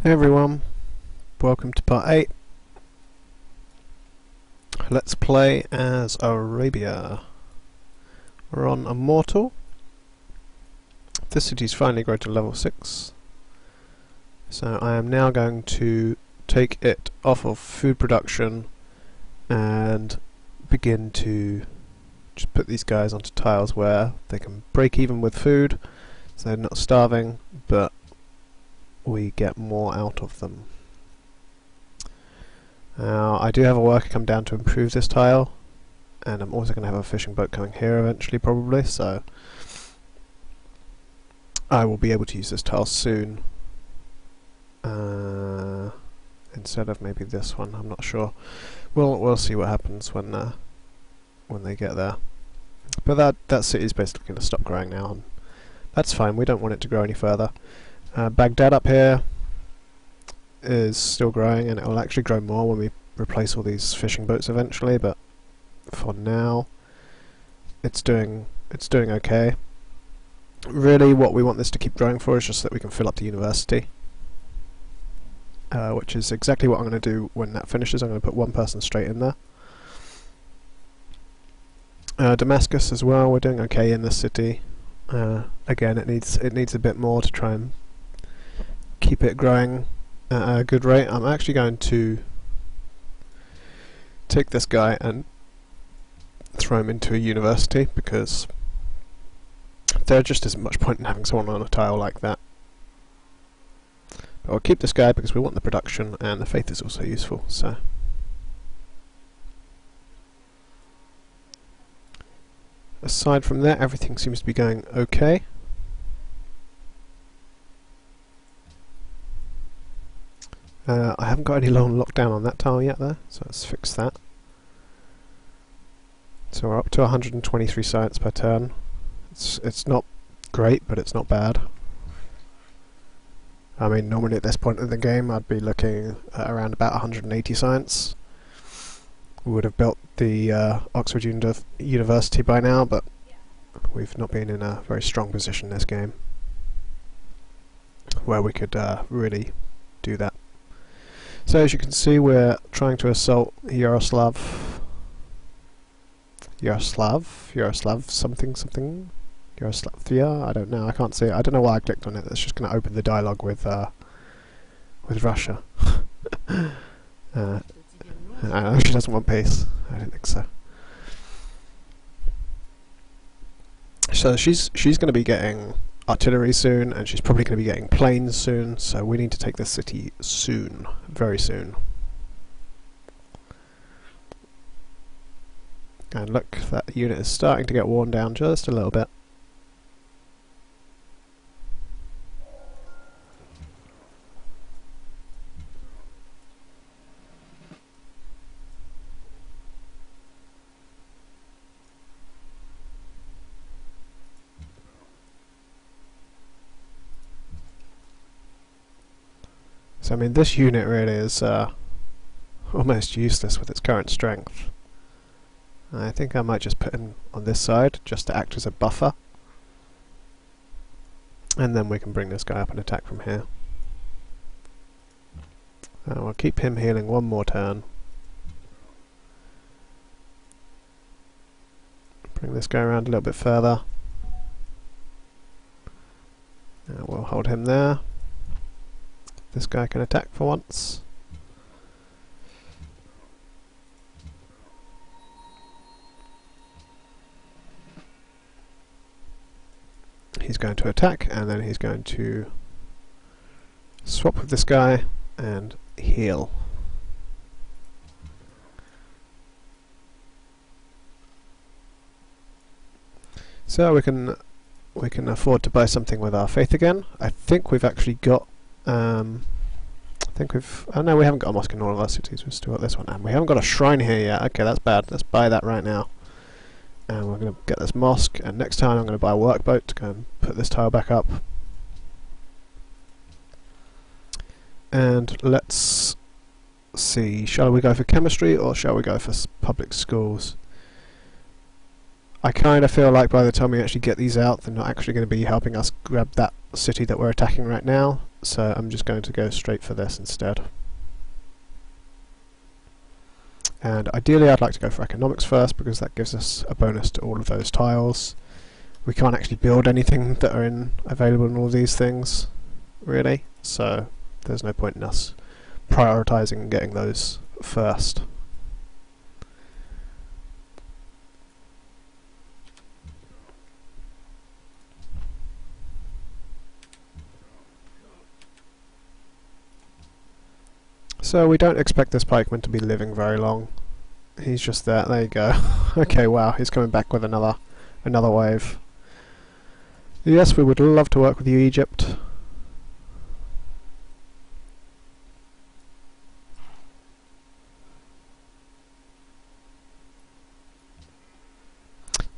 Hey everyone, welcome to part 8. Let's play as Arabia. We're on Immortal. This city's finally grown to level 6. So I am now going to take it off of food production and begin to just put these guys onto tiles where they can break even with food, so they're not starving, but we get more out of them. Now, I do have a worker come down to improve this tile, and I'm also going to have a fishing boat coming here eventually, probably, so I will be able to use this tile soon. Instead of maybe this one, I'm not sure. We'll see what happens when they get there. But that city is basically going to stop growing now, and that's fine. We don't want it to grow any further. Baghdad up here is still growing, and it will actually grow more when we replace all these fishing boats eventually, but for now it's doing okay. Really what we want this to keep growing for is just that we can fill up the university, which is exactly what I'm going to do when that finishes. I'm going to put one person straight in there. Damascus as well, we're doing okay in this city. Again, it needs a bit more to try and keep it growing at a good rate. I'm actually going to take this guy and throw him into a university, because there just isn't much point in having someone on a tile like that. But I'll keep this guy because we want the production, and the faith is also useful. So aside from that, everything seems to be going okay. I haven't got any long lockdown on that tile yet though, so let's fix that. So we're up to 123 science per turn. It's not great, but it's not bad. I mean, normally at this point in the game I'd be looking at around about 180 science. We would have built the Oxford University by now, but we've not been in a very strong position this game where we could really do that. So as you can see, we're trying to assault Yaroslav something, Yaroslavia, I don't know, I can't see it. I don't know why I clicked on it. That's just going to open the dialogue with Russia. I know she doesn't want peace. I don't think so. So she's going to be getting artillery soon, and she's probably going to be getting planes soon, so we need to take this city soon, very soon. And look, that unit is starting to get worn down just a little bit. So I mean, this unit really is almost useless with its current strength. I think I might just put him on this side just to act as a buffer, and then we can bring this guy up and attack from here. I'll keep him healing one more turn. Bring this guy around a little bit further. We'll hold him there. This guy can attack for once. He's going to attack, and then he's going to swap with this guy and heal. So we can afford to buy something with our faith again. I think we've actually got oh no, we haven't got a mosque in all of our cities. We've still got this one, and we haven't got a shrine here yet. Okay, that's bad. Let's buy that right now. And we're going to get this mosque, and next time I'm going to buy a workboat to go and put this tile back up. And let's see, shall we go for chemistry or shall we go for public schools? I kind of feel like by the time we actually get these out, they're not actually going to be helping us grab that city that we're attacking right now. so I'm just going to go straight for this instead. And ideally I'd like to go for economics first, because that gives us a bonus to all of those tiles. We can't actually build anything that are available in all of these things, really, so there's no point in us prioritising and getting those first. So we don't expect this pikeman to be living very long. He's just there. There you go. Okay, wow, he's coming back with another wave. Yes, we would love to work with you, Egypt.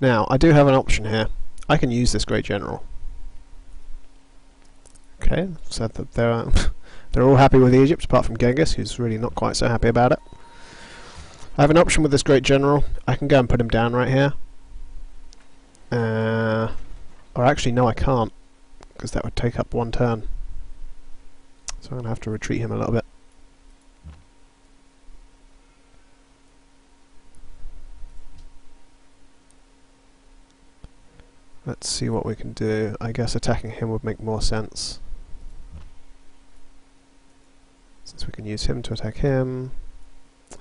Now, I do have an option here. I can use this great general. Okay, so that they're all happy with Egypt, apart from Genghis, who's really not quite so happy about it. I have an option with this great general. I can go and put him down right here. Or actually, no, I can't, because that would take up one turn. So I'm going to have to retreat him a little bit. Let's see what we can do. I guess attacking him would make more sense, since we can use him to attack him.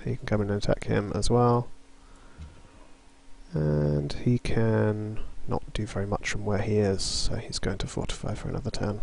He can come in and attack him as well. And he can not do very much from where he is, so he's going to fortify for another turn.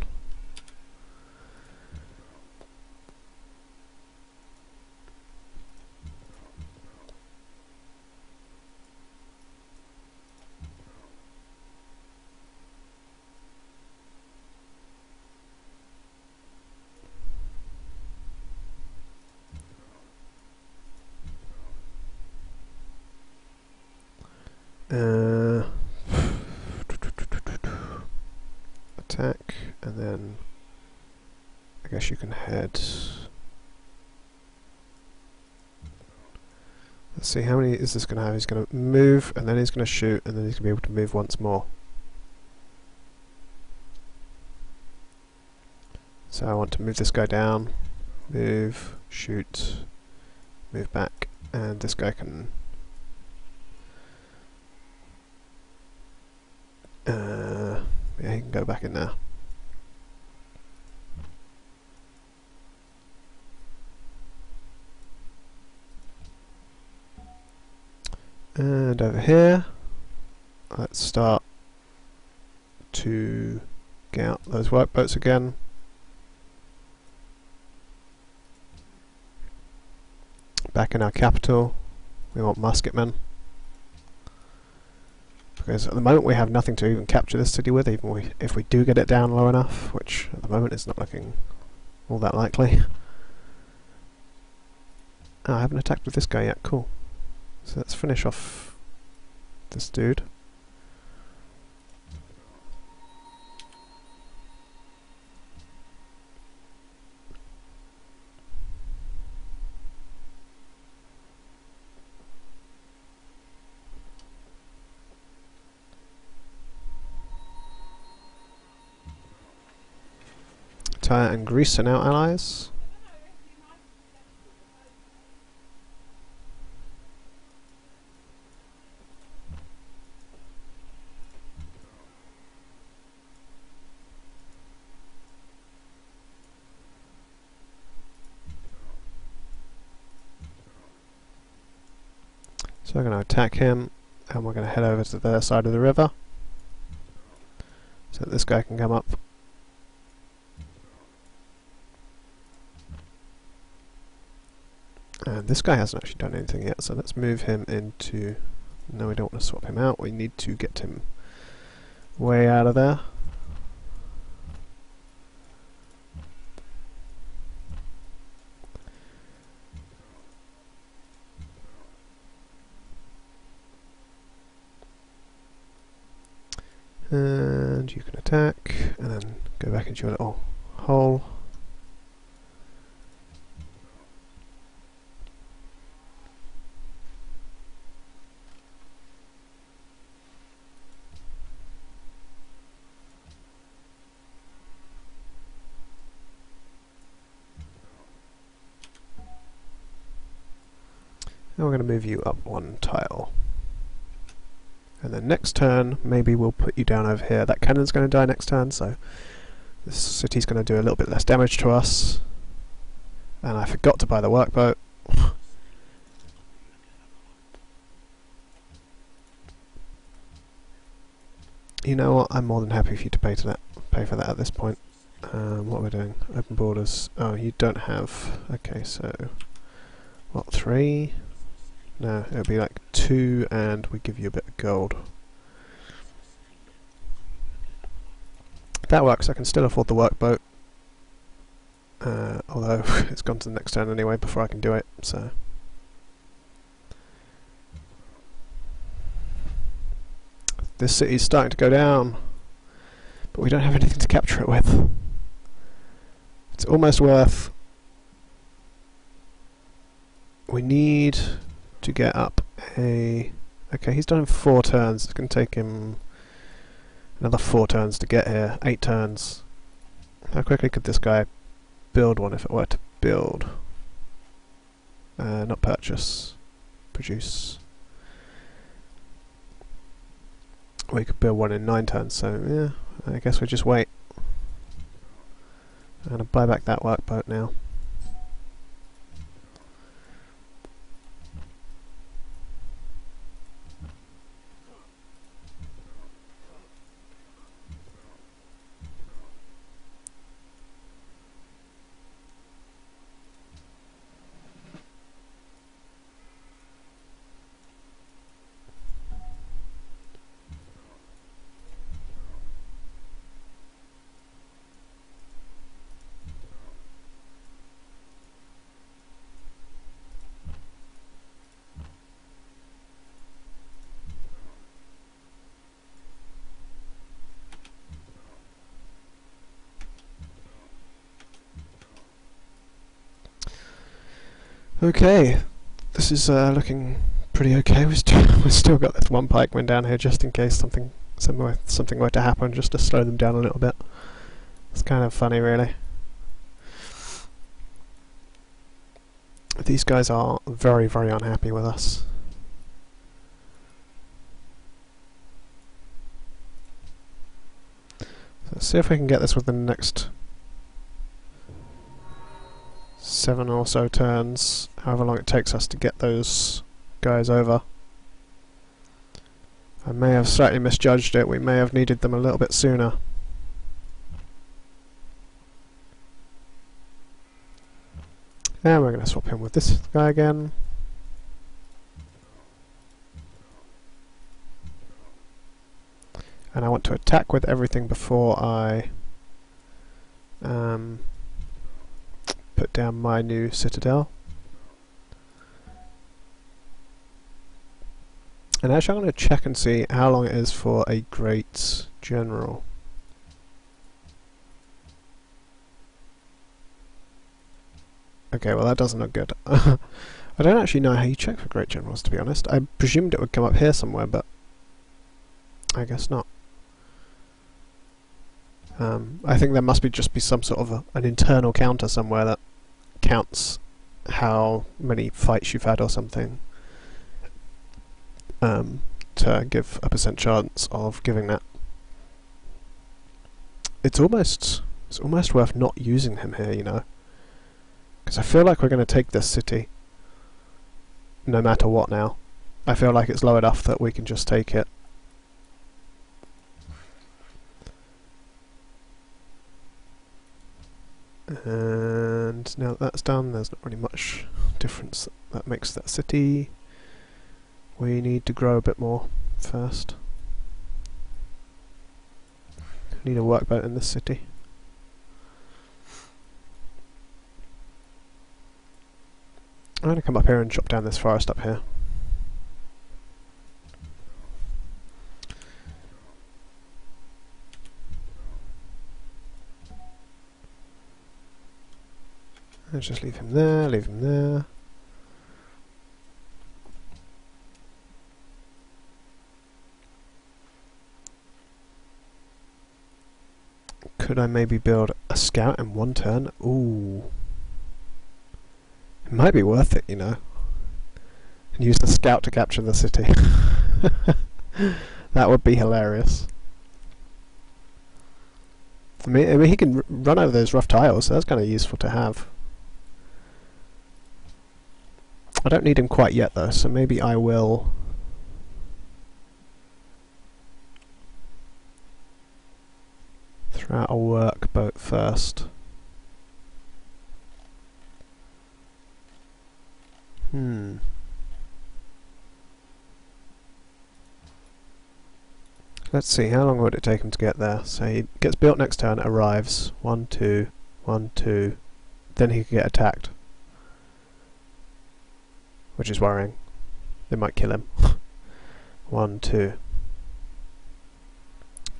Attack, and then I guess you can head. Let's see, how many is this going to have? He's going to move, and then he's going to shoot, and then he's going to be able to move once more. So I want to move this guy down, move, shoot, move back, and this guy can yeah, he can go back in there. And over here, let's start to get out those workboats again. Back in our capital, we want musketmen. Because at the moment we have nothing to even capture this city with, even if we do get it down low enough, which at the moment is not looking all that likely. Oh, I haven't attacked with this guy yet, cool. So let's finish off this dude. Tyre and Greece are now allies. So we're going to attack him, and we're going to head over to their side of the river, so that this guy can come up. And this guy hasn't actually done anything yet, so let's move him into... No, we don't want to swap him out, we need to get him way out of there. And you can attack, and then go back into your little hole. Now we're going to move you up one tile. And then next turn, maybe we'll put you down over here. That cannon's going to die next turn, so this city's going to do a little bit less damage to us. And I forgot to buy the workboat. You know what? I'm more than happy for you to pay for that at this point. What we're doing? Open borders. Oh, you don't have. Okay, so what? 3? No, it'll be like 2, and we give you a bit of gold. That works. I can still afford the workboat. Although it's gone to the next turn anyway before I can do it. So. This city's starting to go down, but we don't have anything to capture it with. It's almost worth. We need to get up a... Okay, he's done in 4 turns. It's going to take him another 4 turns to get here. 8 turns. How quickly could this guy build one if it were to build? Not purchase. Produce. We could build one in 9 turns, so yeah, I guess we just wait. I'm going to buy back that workboat now. Okay, this is looking pretty okay. We've still got this one pikeman down here just in case something were to happen, just to slow them down a little bit. It's kind of funny, really. These guys are very, very unhappy with us. So let's see if we can get this within the next 7 or so turns, however long it takes us to get those guys over. I may have slightly misjudged it. We may have needed them a little bit sooner. And we're going to swap him with this guy again. And I want to attack with everything before I put down my new citadel. And actually I'm going to check and see how long it is for a great general. Okay, well that doesn't look good. I don't actually know how you check for great generals, to be honest. I presumed it would come up here somewhere, but I guess not. I think there must just be some sort of an internal counter somewhere that counts how many fights you've had or something, to give a % chance of giving that. It's almost worth not using him here, you know, because I feel like we're going to take this city no matter what now. I feel like it's low enough that we can just take it. And now that that's done, there's not really much difference that makes that city. We need to grow a bit more first. Need a workboat in this city. I'm going to come up here and chop down this forest up here. Let's just leave him there, leave him there. Could I maybe build a scout in 1 turn? Ooh. It might be worth it, you know. And use the scout to capture the city. That would be hilarious. I mean he can run over those rough tiles, so that's kind of useful to have. I don't need him quite yet though, so maybe I will... throw out a workboat first. Let's see, how long would it take him to get there? So he gets built next turn, arrives. 1, 2, 1, 2. Then he could get attacked. Which is worrying. They might kill him. 1, 2.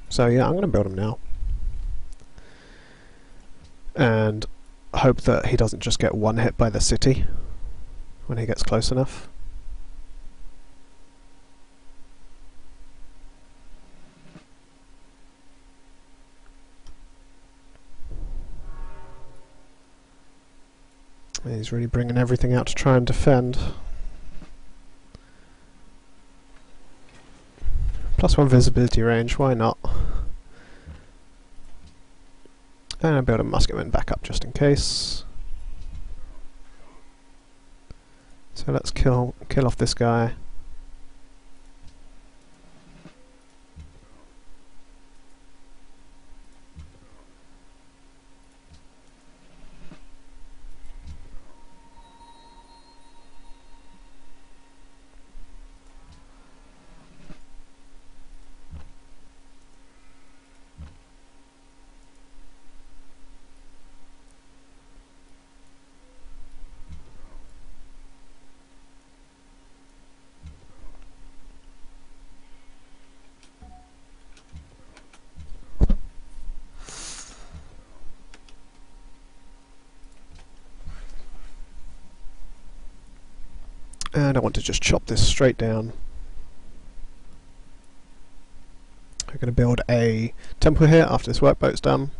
So yeah, I'm going to build him now. And hope that he doesn't just get one hit by the city when he gets close enough. He's really bringing everything out to try and defend. +1 visibility range, why not? And I'll build a musketman back up just in case. So let's kill off this guy. And I want to just chop this straight down. We're going to build a temple here after this workboat's done.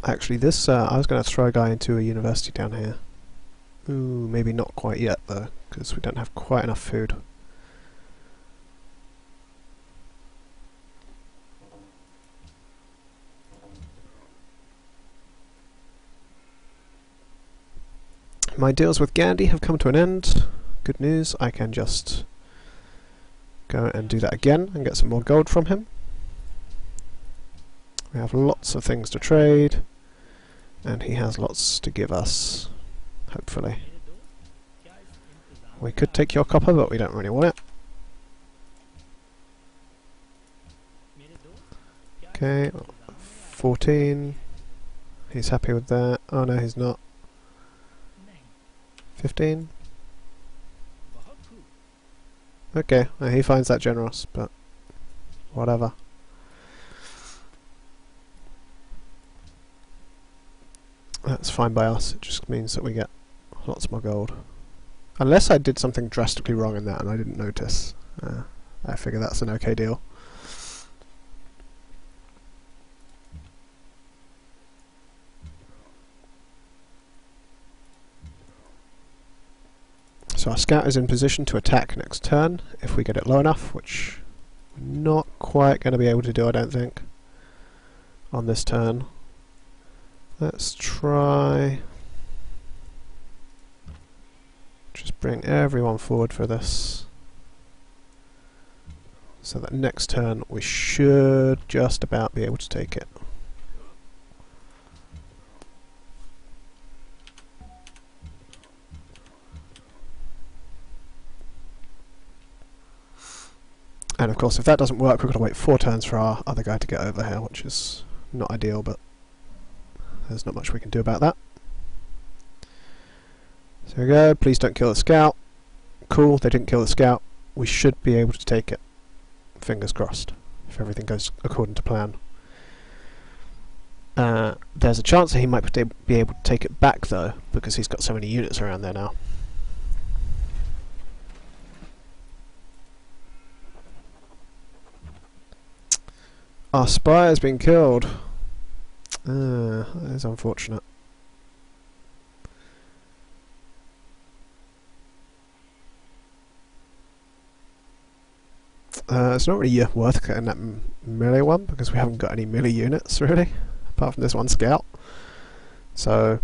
Actually, this I was going to throw a guy into a university down here. Ooh, maybe not quite yet though, because we don't have quite enough food. My deals with Gandhi have come to an end. Good news, I can just go and do that again and get some more gold from him. We have lots of things to trade, and he has lots to give us, hopefully. We could take your copper, but we don't really want it. Okay, 14. He's happy with that. Oh no, he's not. 15. Okay, well, he finds that generous, but whatever. That's fine by us, it just means that we get lots more gold. Unless I did something drastically wrong in that and I didn't notice. I figure that's an okay deal. So our scout is in position to attack next turn if we get it low enough, which we're not quite going to be able to do, I don't think, on this turn. Let's try... just bring everyone forward for this. So that next turn we should just about be able to take it. And of course, if that doesn't work, we've got to wait 4 turns for our other guy to get over here, which is not ideal, but there's not much we can do about that. So there we go, please don't kill the scout. Cool, they didn't kill the scout. We should be able to take it. Fingers crossed, if everything goes according to plan. There's a chance that he might be able to take it back though, because he's got so many units around there now. Our spy has been killed. That is unfortunate. It's not really worth getting that melee one because we haven't got any melee units really, apart from this one scout. So,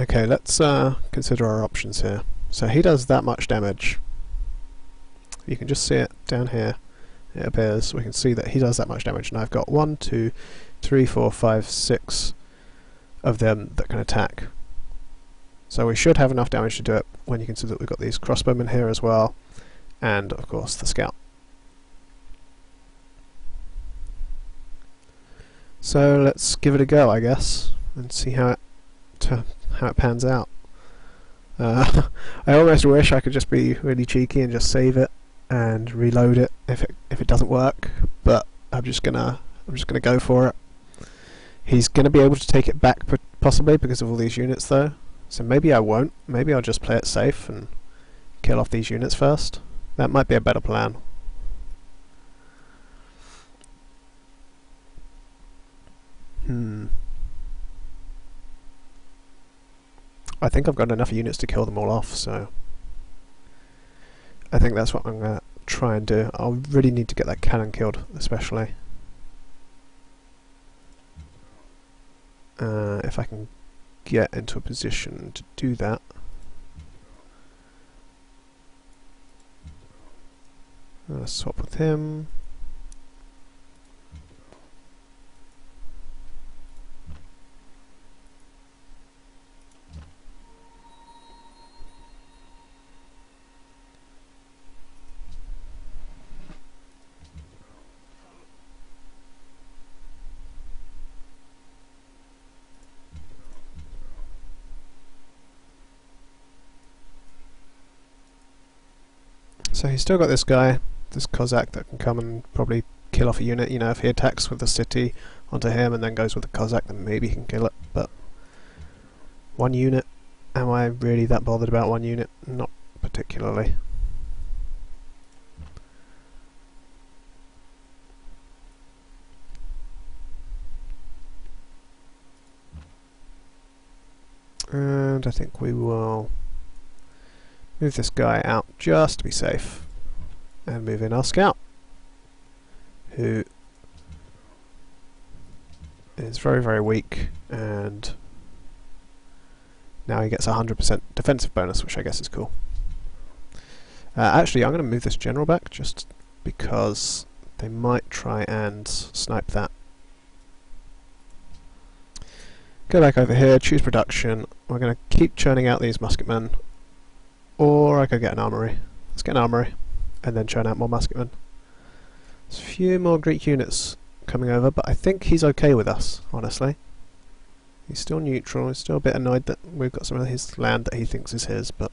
okay, let's consider our options here. So he does that much damage. You can just see it down here. It appears. We can see that he does that much damage, and I've got 1, 2, 3, 4, 5, 6 of them that can attack. So we should have enough damage to do it when you consider that we've got these crossbowmen here as well, and of course the scout. So let's give it a go, I guess, and see how it pans out. I almost wish I could just be really cheeky and just save it and reload it if it doesn't work, but I'm just gonna go for it. He's gonna be able to take it back possibly because of all these units though, so maybe I won't. Maybe I'll just play it safe and kill off these units first. That might be a better plan. I think I've got enough units to kill them all off, so I think that's what I'm going to try and do. I'll really need to get that cannon killed, especially. If I can get into a position to do that. Let's swap with him. So he's still got this guy, this Cossack, that can come and probably kill off a unit. You know, if he attacks with the city onto him and then goes with the Cossack, then maybe he can kill it. But one unit, am I really that bothered about one unit? Not particularly. And I think we will move this guy out just to be safe, and move in our scout, who is very, very weak, and now he gets a 100% defensive bonus, which I guess is cool. Actually, I'm going to move this general back just because they might try and snipe that. Go back over here, choose production. We're going to keep churning out these musketmen. Or I could get an armory. Let's get an armory and then churn out more musketmen. There's a few more Greek units coming over, but I think he's okay with us, honestly. He's still neutral, he's still a bit annoyed that we've got some of his land that he thinks is his, but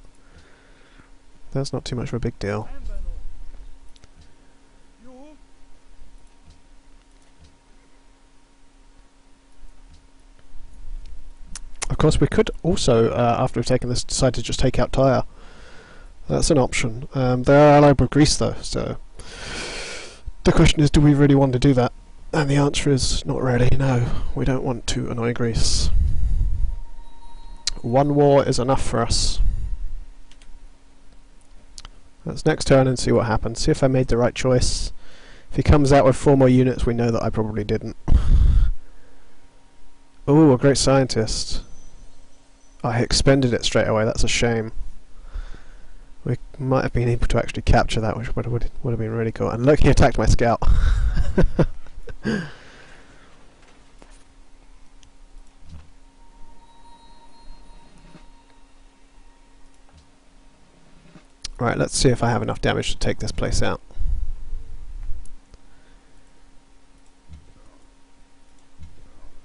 that's not too much of a big deal. Of course, we could also, after we've taken this, decide to just take out Tyre. That's an option. They are allied with Greece though, so the question is, do we really want to do that? And the answer is not really, no. We don't want to annoy Greece. One war is enough for us. Let's next turn and see what happens. See if I made the right choice. If he comes out with 4 more units, we know that I probably didn't. Ooh, a great scientist. I expended it straight away, that's a shame. We might have been able to actually capture that, which would have been really cool. And look, he attacked my scout. Right, let's see if I have enough damage to take this place out.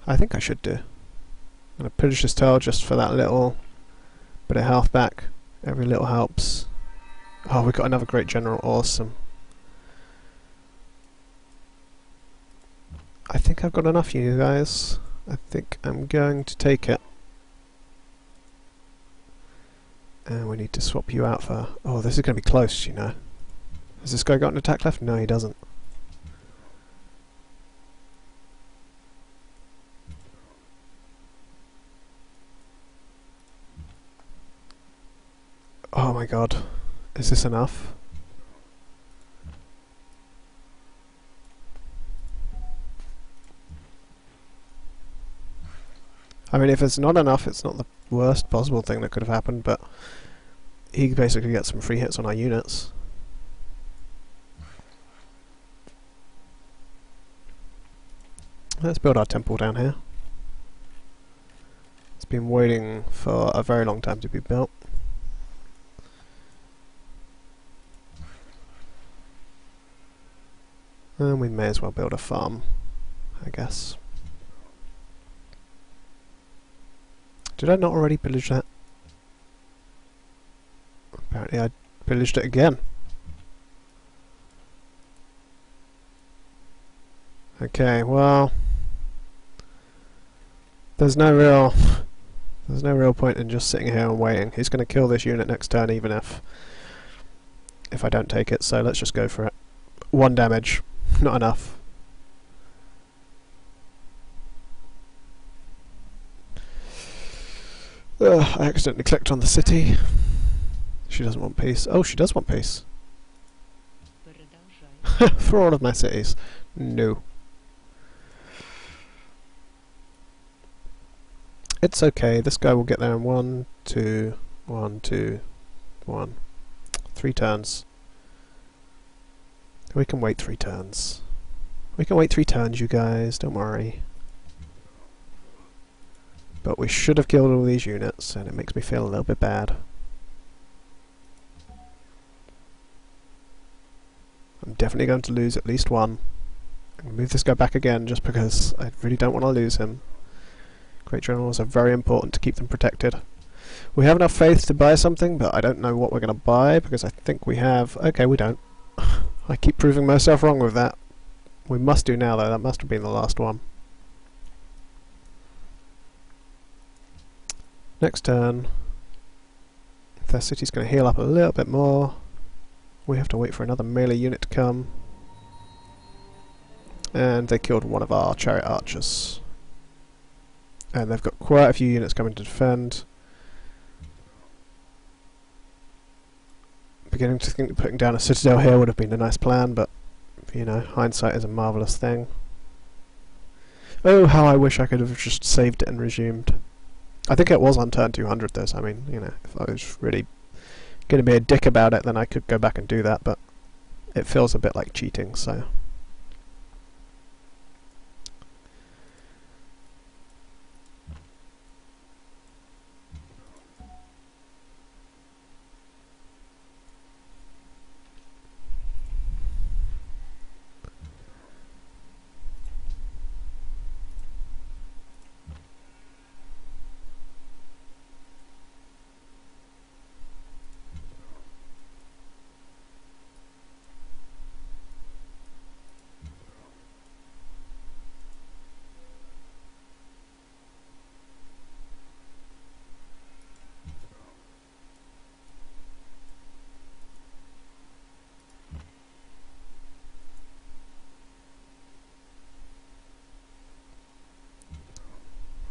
I think I should do. I'm going to pillage this tower just for that little bit of health back. Every little helps. Oh, we've got another great general, awesome. I think I've got enough, you guys. I think I'm going to take it. And we need to swap you out for... Oh, this is going to be close, you know. Has this guy got an attack left? No, he doesn't. Oh my god. Is this enough? I mean, if it's not enough, it's not the worst possible thing that could have happened, but he basically gets some free hits on our units. Let's build our temple down here. It's been waiting for a very long time to be built. And we may as well build a farm, I guess. Did I not already pillage that? Apparently I pillaged it again. Okay, well, there's no real point in just sitting here and waiting. He's going to kill this unit next turn, even if I don't take it. So let's just go for it. 1 damage, not enough. I accidentally clicked on the city. She doesn't want peace. Oh, she does want peace. For all of my cities. No. It's okay, this guy will get there in 1, 2, 1, 2, 1. 3 turns. We can wait 3 turns. We can wait 3 turns, you guys, don't worry. But we should have killed all these units, and it makes me feel a little bit bad. I'm definitely going to lose at least 1. I'm going to move this guy back again, just because I really don't want to lose him. Great Generals are very important to keep them protected. We have enough faith to buy something, but I don't know what we're going to buy, because I think we have... Okay, we don't. I keep proving myself wrong with that. We must do now, though. That must have been the last one. Next turn. If their city's going to heal up a little bit more, we have to wait for another melee unit to come. And they killed one of our chariot archers. And they've got quite a few units coming to defend. Beginning to think that putting down a citadel here would have been a nice plan, but, you know, hindsight is a marvellous thing. Oh, how I wish I could have just saved it and resumed. I think it was on turn 200 though, so I mean, you know, if I was really going to be a dick about it, then I could go back and do that, but it feels a bit like cheating, so...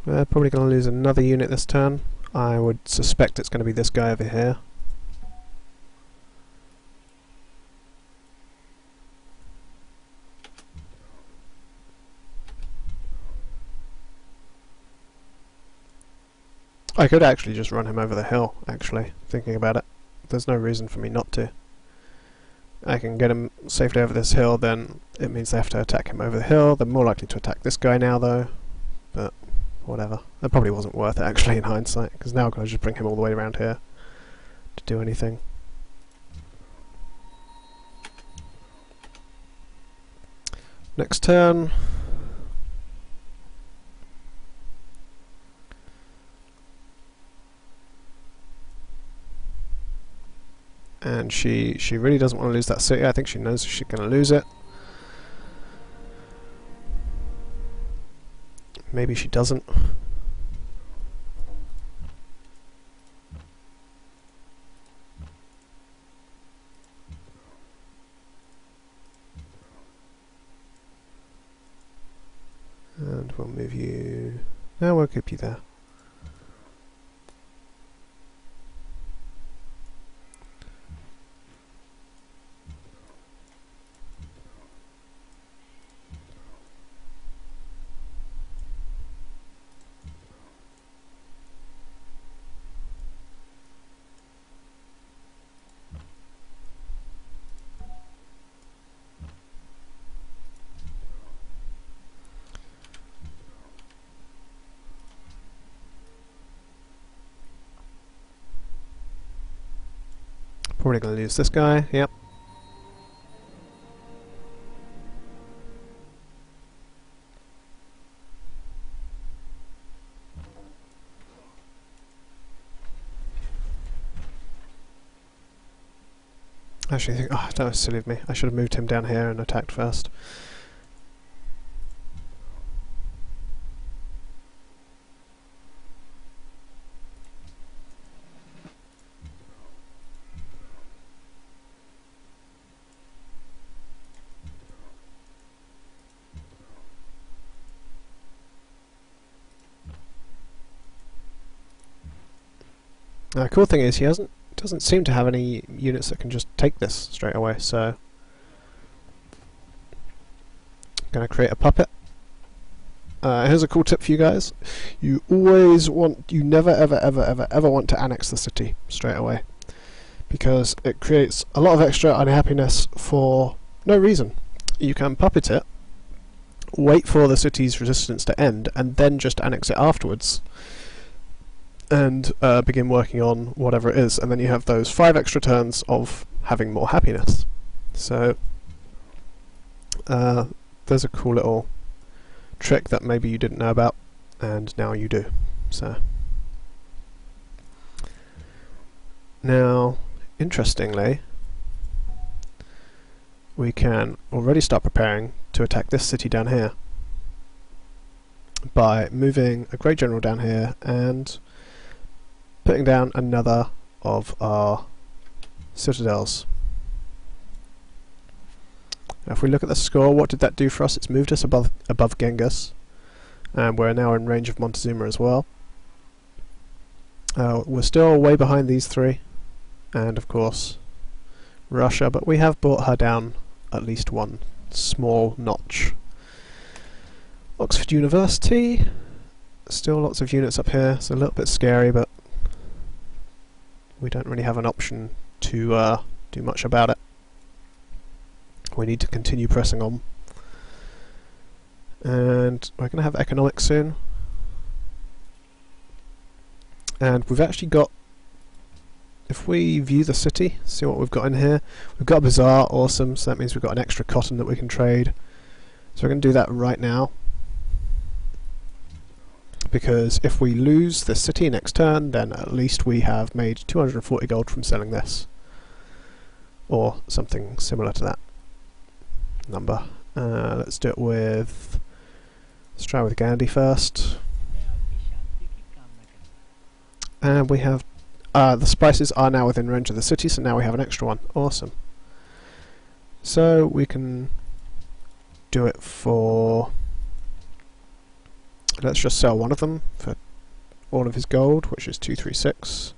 We're probably going to lose another unit this turn. I would suspect it's going to be this guy over here. I could actually just run him over the hill, actually, thinking about it. There's no reason for me not to. I can get him safely over this hill, then it means they have to attack him over the hill. They're more likely to attack this guy now, though. But whatever. That probably wasn't worth it, actually, in hindsight, because now I've got to just bring him all the way around here to do anything. Next turn. And she really doesn't want to lose that city. I think she knows she's going to lose it. Maybe she doesn't. And we'll move you... No, we'll keep you there. Already going to lose this guy, yep. Actually, I think, oh, that was silly of me. I should have moved him down here and attacked first. The cool thing is he doesn't seem to have any units that can just take this straight away, so I'm going to create a puppet. Here's a cool tip for you guys. You never ever want to annex the city straight away, because it creates a lot of extra unhappiness for no reason. You can puppet it, wait for the city's resistance to end, and then just annex it afterwards. And begin working on whatever it is, and then you have those 5 extra turns of having more happiness. So there's a cool little trick that maybe you didn't know about, and now you do. So now, interestingly, we can already start preparing to attack this city down here by moving a great general down here and putting down another of our citadels. Now if we look at the score, what did that do for us? It's moved us above Genghis, and we're now in range of Montezuma as well. We're still way behind these 3, and of course Russia, but we have brought her down at least 1 small notch. Oxford University, still lots of units up here. It's a little bit scary, but we don't really have an option to do much about it. We need to continue pressing on. And we're going to have economics soon. And we've actually got, if we view the city, see what we've got in here. We've got a bazaar, awesome, so that means we've got an extra cotton that we can trade. So we're going to do that right now, because if we lose the city next turn, then at least we have made 240 gold from selling this, or something similar to that number. Let's do it with, let's try with Gandhi first. And we have the spices are now within range of the city, so now we have an extra one. Awesome. So we can do it for, let's just sell one of them for all of his gold, which is 236.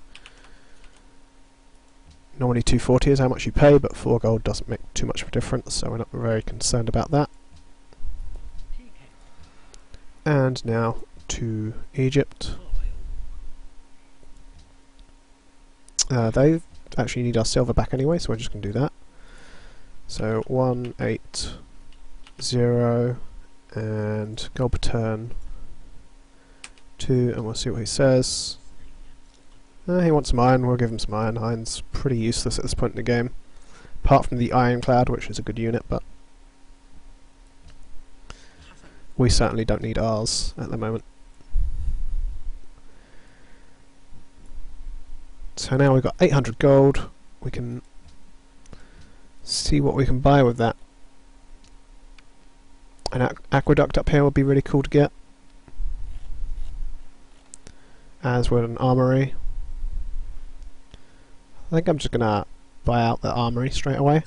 Normally 240 is how much you pay, but 4 gold doesn't make too much of a difference, so we're not very concerned about that. And now to Egypt. They actually need our silver back anyway, so we're just going to do that. So 180 and gold per turn 2, and we'll see what he says. He wants some iron, we'll give him some iron. Iron's pretty useless at this point in the game, apart from the ironclad, which is a good unit, but we certainly don't need ours at the moment. So now we've got 800 gold, we can see what we can buy with that. An aqueduct up here would be really cool to get, as would an armory. I think I'm just gonna buy out the armory straight away.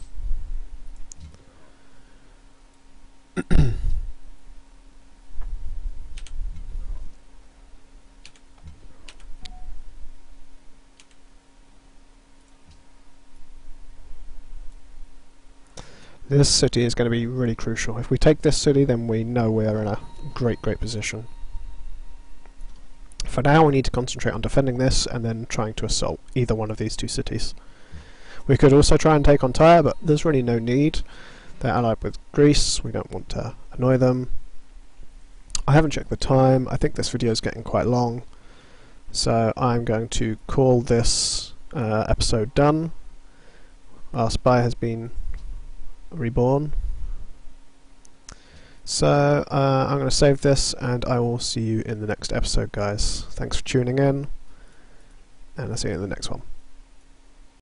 This city is going to be really crucial. If we take this city, then we know we're in a great position. For now, we need to concentrate on defending this and then trying to assault either one of these 2 cities. We could also try and take on Tyre, but there's really no need. They're allied with Greece, we don't want to annoy them. I haven't checked the time, I think this video is getting quite long, so I'm going to call this episode done, our spy has been reborn. So I'm going to save this, and I will see you in the next episode, guys. Thanks for tuning in, and I'll see you in the next one.